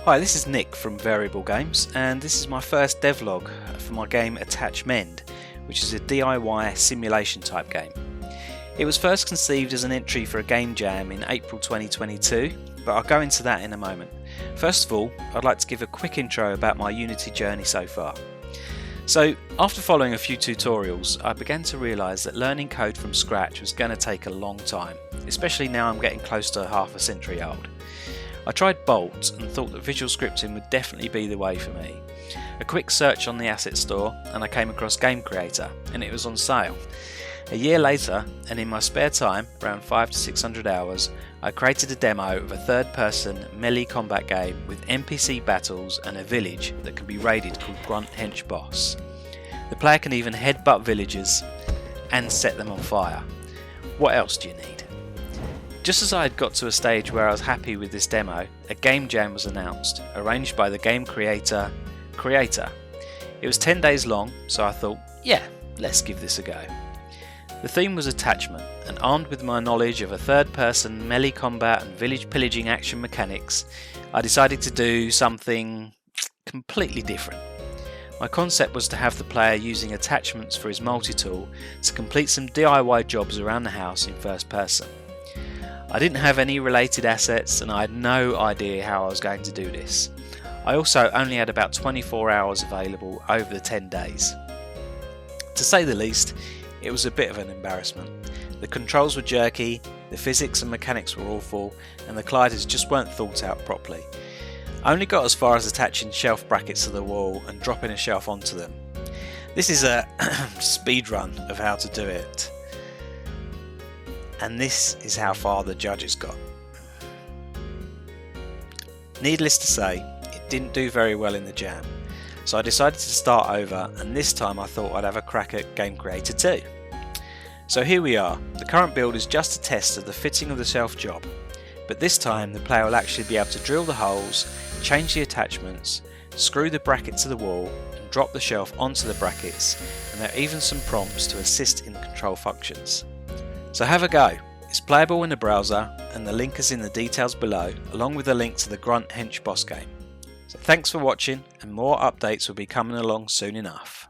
Hi, this is Nick from Variable Games, and this is my first devlog for my game Attachment, which is a DIY simulation type game. It was first conceived as an entry for a game jam in April 2022, but I'll go into that in a moment. First of all, I'd like to give a quick intro about my Unity journey so far. So, after following a few tutorials, I began to realise that learning code from scratch was going to take a long time, especially now I'm getting close to half a century old. I tried Bolt and thought that visual scripting would definitely be the way for me. A quick search on the asset store and I came across Game Creator, and it was on sale. A year later, and in my spare time, around 500 to 600 hours, I created a demo of a third-person melee combat game with NPC battles and a village that can be raided called Grunt Hench Boss. The player can even headbutt villagers and set them on fire. What else do you need? Just as I had got to a stage where I was happy with this demo, a game jam was announced, arranged by the game creator. It was 10 days long, so I thought, yeah, let's give this a go. The theme was attachment, and armed with my knowledge of a third-person melee combat and village pillaging action mechanics, I decided to do something completely different. My concept was to have the player using attachments for his multi-tool to complete some DIY jobs around the house in first person. I didn't have any related assets and I had no idea how I was going to do this. I also only had about 24 hours available over the 10 days. To say the least, it was a bit of an embarrassment. The controls were jerky, the physics and mechanics were awful, and the gliders just weren't thought out properly. I only got as far as attaching shelf brackets to the wall and dropping a shelf onto them. This is a speed run of how to do it. And this is how far the judges got. Needless to say, it didn't do very well in the jam, so I decided to start over, and this time I thought I'd have a crack at Game Creator 2. So here we are. The current build is just a test of the fitting of the shelf job, but this time the player will actually be able to drill the holes, change the attachments, screw the bracket to the wall and drop the shelf onto the brackets, and there are even some prompts to assist in the control functions. So have a go. It's playable in the browser and the link is in the details below, along with a link to the Grunt Hench Boss game. So thanks for watching, and more updates will be coming along soon enough.